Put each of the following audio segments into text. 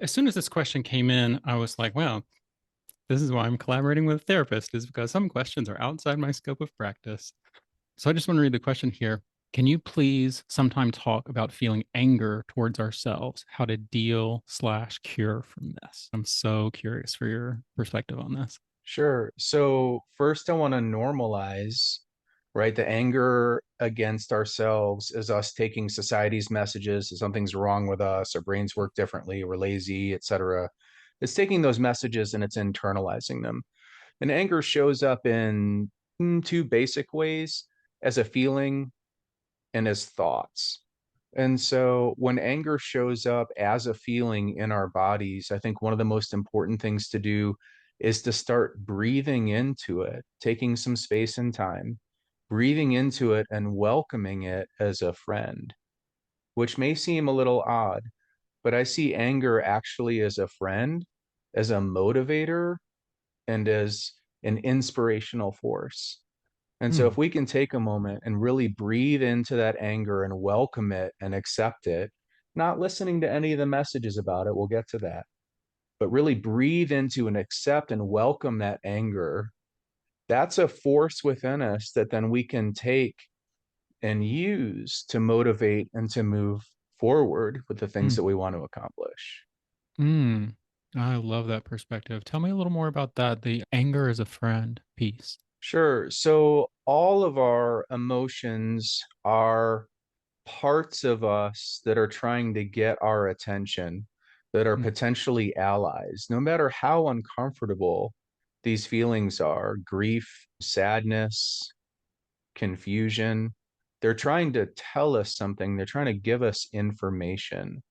As soon as this question came in, I was like, well, this is why I'm collaborating with a therapist, is because some questions are outside my scope of practice. So I just want to read the question here. Can you please sometime talk about feeling anger towards ourselves, how to deal slash cure from this? I'm so curious for your perspective on this. Sure. So first I want to normalize, right? The anger against ourselves is us taking society's messages that something's wrong with us, our brains work differently, we're lazy, etc. It's taking those messages and it's internalizing them. And anger shows up in two basic ways, as a feeling and as thoughts. And so when anger shows up as a feeling in our bodies, I think one of the most important things to do is to start breathing into it, taking some space and time, breathing into it and welcoming it as a friend, which may seem a little odd, but I see anger actually as a friend, as a motivator, and as an inspirational force. And so, if Hmm. we can take a moment and really breathe into that anger and welcome it and accept it, not listening to any of the messages about it, we'll get to that, but really breathe into and accept and welcome that anger, that's a force within us that then we can take and use to motivate and to move forward with the things Hmm. that we want to accomplish. Hmm. I love that perspective. Tell me a little more about that. The anger as a friend piece. Sure. So, all of our emotions are parts of us that are trying to get our attention, that are Hmm. potentially allies, no matter how uncomfortable these feelings are, grief, sadness, confusion. They're trying to tell us something, they're trying to give us information.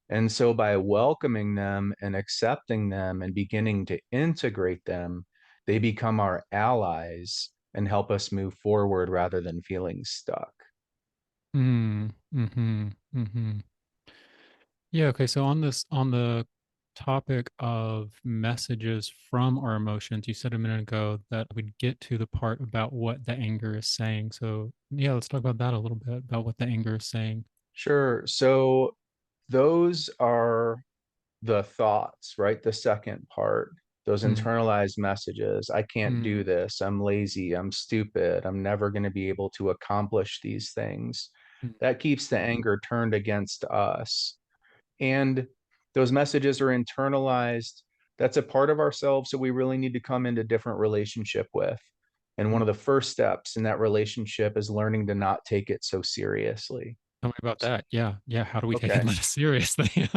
And so by welcoming them and accepting them and beginning to integrate them, they become our allies and help us move forward rather than feeling stuck. Mm, mhm, mhm. Yeah, okay, so on the topic of messages from our emotions, you said a minute ago that we'd get to the part about what the anger is saying. So, yeah, let's talk about that a little bit, about what the anger is saying. Sure. So those are the thoughts, right? The second part, those Mm, internalized messages. I can't mm, do this. I'm lazy. I'm stupid. I'm never going to be able to accomplish these things. mm, That keeps the anger turned against us. And those messages are internalized. That's a part of ourselves that we really need to come into different relationship with. And one mm. of the first steps in that relationship is learning to not take it so seriously. Tell me about that. Yeah, yeah, how do we take it Okay. less seriously?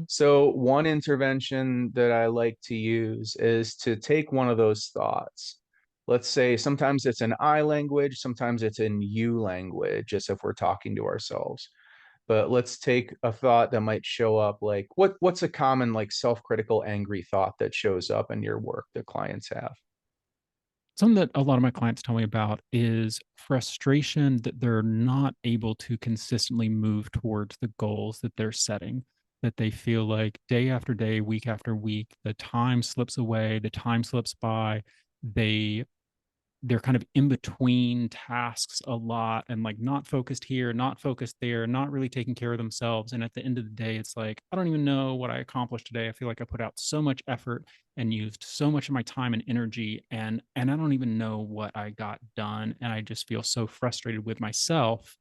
So, one intervention that I like to use is to take one of those thoughts. Let's say sometimes it's in I language, sometimes it's in you language, as if we're talking to ourselves. But let's take a thought that might show up like what's a common like self-critical angry thought that shows up in your work that clients have? Something that a lot of my clients tell me about is frustration that they're not able to consistently move towards the goals that they're setting, that they feel like day after day, week after week, the time slips away, the time slips by. They they're kind of in between tasks a lot and like not focused here, not focused there, not really taking care of themselves. And at the end of the day, it's like, I don't even know what I accomplished today. I feel like I put out so much effort and used so much of my time and energy and I don't even know what I got done. And I just feel so frustrated with myself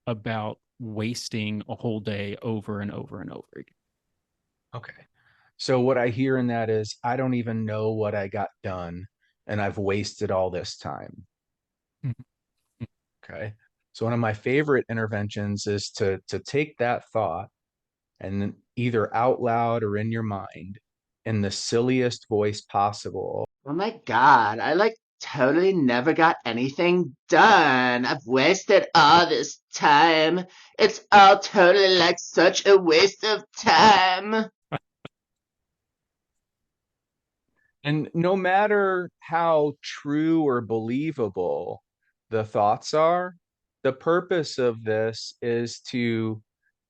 about wasting a whole day over and over and over again. Okay. So what I hear in that is I don't even know what I got done and I've wasted all this time. Mhm. Okay. So one of my favorite interventions is to take that thought and then either out loud or in your mind in the silliest voice possible. Oh my God, I like totally never got anything done. I've wasted all this time. It's all totally like such a waste of time. And no matter how true or believable the thoughts are, the purpose of this is to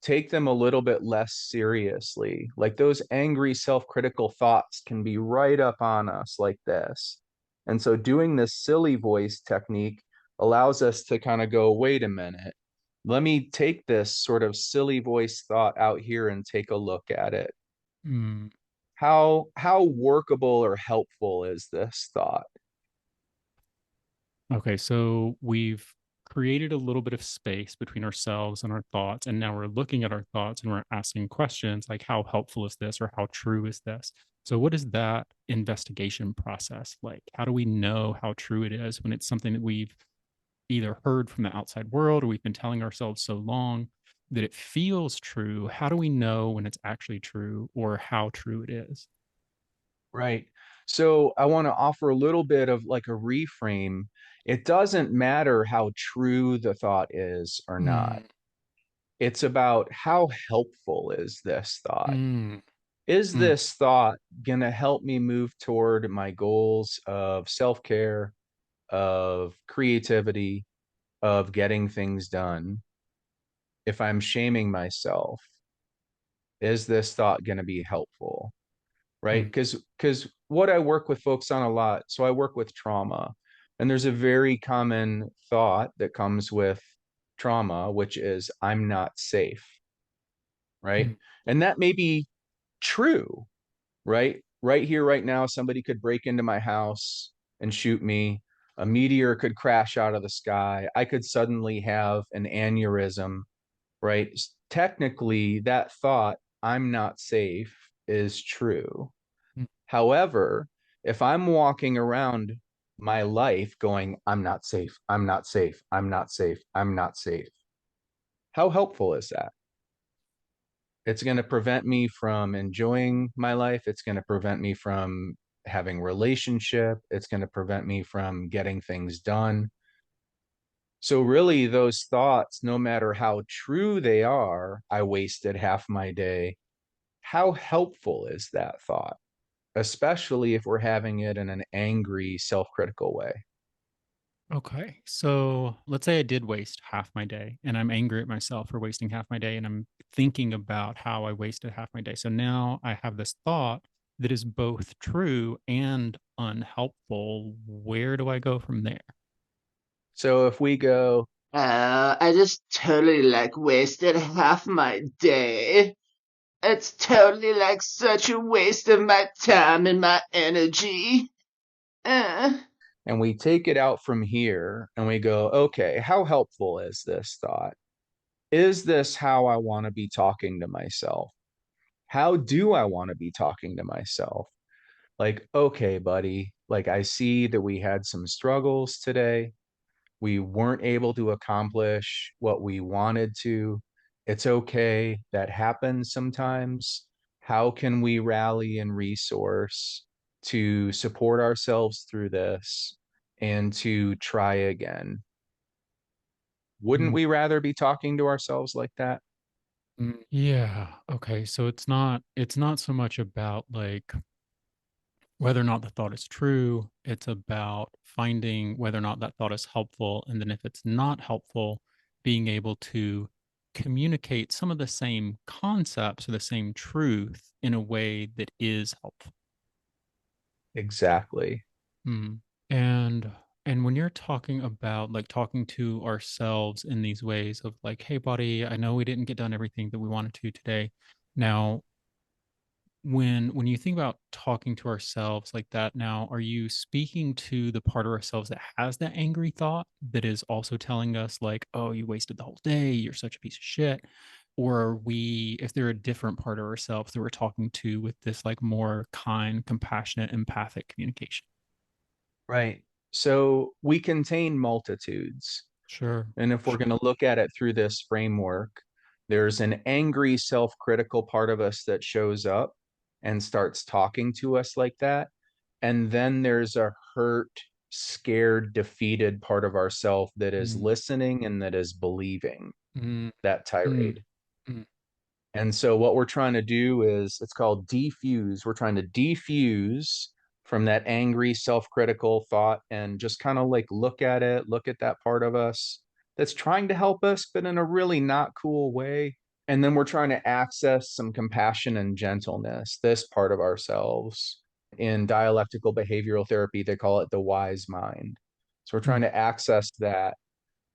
take them a little bit less seriously. Like those angry, self critical thoughts can be right up on us like this. And so doing this silly voice technique allows us to kind of go, wait a minute. Let me take this sort of silly voice thought out here and take a look at it. Mm. How workable or helpful is this thought? Okay, so we've created a little bit of space between ourselves and our thoughts, and now we're looking at our thoughts and we're asking questions like, how helpful is this or how true is this? So, what is that investigation process like? How do we know how true it is when it's something that we've either heard from the outside world or we've been telling ourselves so long that it feels true? How do we know when it's actually true or how true it is? Right. So I want to offer a little bit of like a reframe. It doesn't matter how true the thought is or not. Mm, It's about how helpful is this thought? mm, Is mm, this thought going to help me move toward my goals of self-care, of creativity, of getting things done? If I'm shaming myself, is this thought going to be helpful? Right? mm, Because what I work with folks on a lot, so I work with trauma, and there's a very common thought that comes with trauma, which is I'm not safe, right? mm, And that may be true, right? Right here, right now, somebody could break into my house and shoot me. A meteor could crash out of the sky. I could suddenly have an aneurysm, right? Technically, that thought, I'm not safe, is true. mm, However, if I'm walking around my life going, I'm not safe, I'm not safe, I'm not safe, I'm not safe, how helpful is that? It's going to prevent me from enjoying my life. It's going to prevent me from having relationship. It's going to prevent me from getting things done. So really those thoughts, no matter how true they are, I wasted half my day. How helpful is that thought? Especially if we're having it in an angry, self-critical way. Okay. So let's say I did waste half my day and I'm angry at myself for wasting half my day and I'm thinking about how I wasted half my day. So now I have this thought that is both true and unhelpful. Where do I go from there? So if we go, I just totally like wasted half my day. It's totally like such a waste of my time and my energy. Uh. and we take it out from here and we go, okay, how helpful is this thought? Is this how I want to be talking to myself? How do I want to be talking to myself? Like, okay, buddy, like I see that we had some struggles today. We weren't able to accomplish what we wanted to. It's okay. That happens sometimes. How can we rally and resource to support ourselves through this and to try again? Wouldn't Mm, we rather be talking to ourselves like that? yeah. Okay. So it's not so much about like whether or not the thought is true. It's about finding whether or not that thought is helpful. And then if it's not helpful, being able to communicate some of the same concepts or the same truth in a way that is helpful. Exactly. Mm. And and when you're talking about like talking to ourselves in these ways of like, hey buddy, I know we didn't get done everything that we wanted to today. Now, when you think about talking to ourselves like that now, are you speaking to the part of ourselves that has that angry thought that is also telling us like, "Oh, you wasted the whole day, you're such a piece of shit?" Or are we if there a different part of ourselves that we're talking to with this like more kind, compassionate, empathic communication? Right. So we contain multitudes. Sure. And if we're going to look at it through this framework, there's an angry, self critical part of us that shows up and starts talking to us like that. And then there's a hurt, scared, defeated part of ourself that is Mm, listening and that is believing mm, that mm, tirade. mm, And so what we're trying to do is it's called defuse. We're trying to defuse from that angry, self-critical thought and just kind of like look at it, look at that part of us that's trying to help us, but in a really not cool way. And then we're trying to access some compassion and gentleness, this part of ourselves. In dialectical behavioral therapy, they call it the wise mind. So we're trying mm, to access that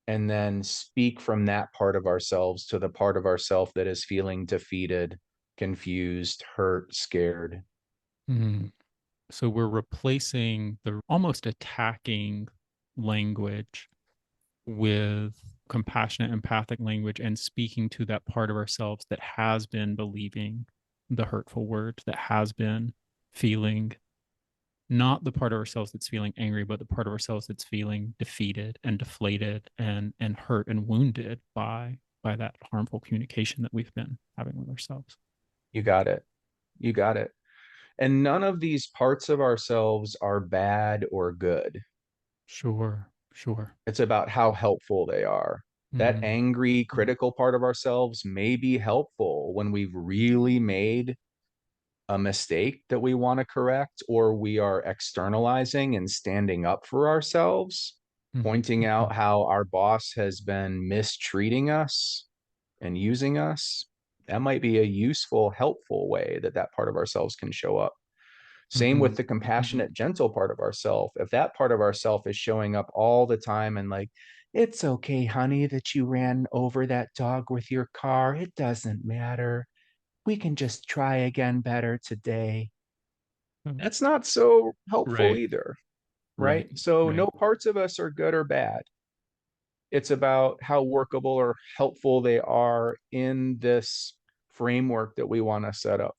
and then speak from that part of ourselves to the part of ourself that is feeling defeated, confused, hurt, scared. Mhm. So we're replacing the almost attacking language with compassionate, empathic language and speaking to that part of ourselves that has been believing the hurtful word, that has been feeling not the part of ourselves that's feeling angry, but the part of ourselves that's feeling defeated and deflated and hurt and wounded by that harmful communication that we've been having with ourselves. You got it. You got it. And none of these parts of ourselves are bad or good. Sure, sure. It's about how helpful they are. That Mm-hmm. angry, critical part of ourselves may be helpful when we've really made a mistake that we want to correct, or we are externalizing and standing up for ourselves, pointing Mm-hmm. out how our boss has been mistreating us and using us. That might be a useful, helpful way that that part of ourselves can show up. Same Mm-hmm. with the compassionate, gentle part of ourself. If that part of ourself is showing up all the time and like, it's okay, honey, that you ran over that dog with your car. It doesn't matter. We can just try again better today. That's not so helpful Right, either, right, right? So no right. parts of us are good or bad. It's about how workable or helpful they are in this framework that we want to set up